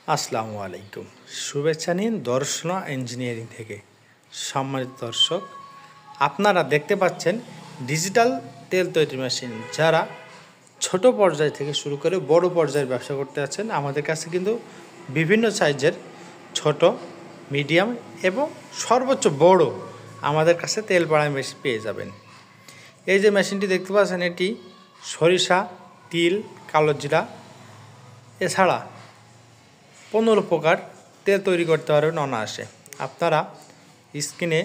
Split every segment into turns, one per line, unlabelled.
আসসালামু আলাইকুম। শুভেচ্ছা নিন দর্শনা ইঞ্জিনিয়ারিং থেকে। সম্মানিত দর্শক, আপনারা দেখতে পাচ্ছেন ডিজিটাল তেল তৈরি মেশিন। যারা ছোট পর্যায় থেকে শুরু করে বড় পর্যায়ের ব্যবসা করতে আছেন, আমাদের কাছে কিন্তু বিভিন্ন সাইজের ছোট, মিডিয়াম এবং সর্বোচ্চ বড় আমাদের কাছে তেল পাড়ায় মেশিন পেয়ে যাবেন। এই যে মেশিনটি দেখতে পাচ্ছেন, এটি সরিষা, তিল, কালো জিরা এছাড়া 15 প্রকার তেল তৈরি করতে পারবেন অনায়াসে। আপনারা স্ক্রিনে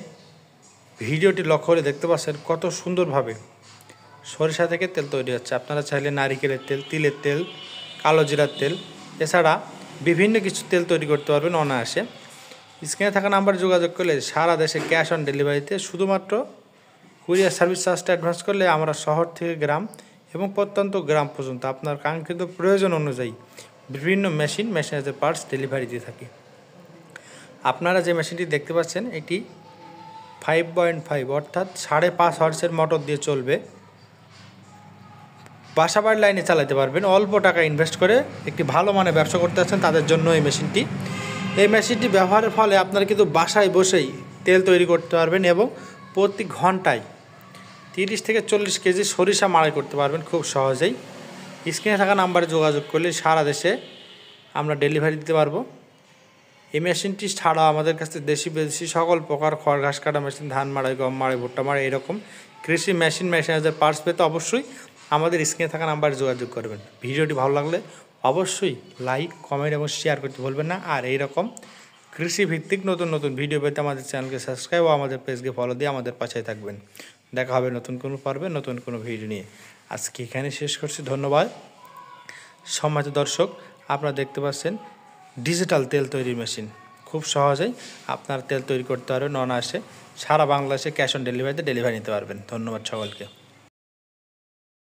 ভিডিওটি লক্ষ্য করে দেখতে পাচ্ছেন কত সুন্দরভাবে সরিষা থেকে তেল তৈরি হচ্ছে। আপনারা চাইলে নারিকেলের তেল, তিলের তেল, কালো জিরার তেল এছাড়া বিভিন্ন কিছু তেল তৈরি করতে পারবেন অনায়াসে। স্ক্রিনে থাকা নাম্বারে যোগাযোগ করলে সারা দেশে ক্যাশ অন ডেলিভারিতে, শুধুমাত্র কুরিয়ার সার্ভিস চার্জটা অ্যাডভান্স করলে আমরা শহর থেকে গ্রাম এবং প্রত্যন্ত গ্রাম পর্যন্ত আপনার কাঙ্ক্ষিত প্রয়োজন অনুযায়ী বিভিন্ন মেশিনারি পার্টস ডেলিভারি দিয়ে থাকি। আপনারা যে মেশিনটি দেখতে পাচ্ছেন, এটি 5.5 অর্থাৎ 5.5 হর্সের মোটর দিয়ে চলবে। বাসাবাড়ির লাইনে চালাতে পারবেন। অল্প টাকা ইনভেস্ট করে একটি ভালো মানের ব্যবসা করতে আছেন তাদের জন্য এই মেশিনটি ব্যবহারের ফলে আপনারা কিন্তু বাসায় বসেই তেল তৈরি করতে পারবেন এবং প্রতি ঘন্টায় 30 থেকে 40 কেজি সরিষা মাড়াই করতে পারবেন খুব সহজেই। স্ক্রিনে থাকা নাম্বারে যোগাযোগ করলে সারা দেশে আমরা ডেলিভারি দিতে পারবো। এই মেশিনটি ছাড়াও আমাদের কাছে দেশি বিদেশি সকল প্রকার খড় ঘাস কাটা মেশিন, ধান মাড়াই, গম মাড়াই, ভুট্টা মাড়াই এরকম কৃষি মেশিনারি পার্টস পেতে অবশ্যই আমাদের স্ক্রিনে থাকা নাম্বারে যোগাযোগ করবেন। ভিডিওটি ভালো লাগলে অবশ্যই লাইক, কমেন্ট এবং শেয়ার করতে ভুলবেন না। আর এইরকম কৃষিভিত্তিক নতুন নতুন ভিডিও পেতে আমাদের চ্যানেলকে সাবস্ক্রাইব ও আমাদের পেজকে ফলো দিয়ে আমাদের পাশে থাকবেন। দেখা হবে নতুন কোনো পর্বে নতুন কোনো ভিডিও নিয়ে। আজকে এখানে শেষ করছি। ধন্যবাদ। সম্মানিত দর্শক, আপনারা দেখতে পাচ্ছেন ডিজিটাল তেল তৈরির মেশিন। খুব সহজেই আপনার তেল তৈরি করতে পারবেন অনায়াসে। সারা বাংলাদেশে ক্যাশ অন ডেলিভারিতে ডেলিভারি নিতে পারবেন। ধন্যবাদ সকলকে।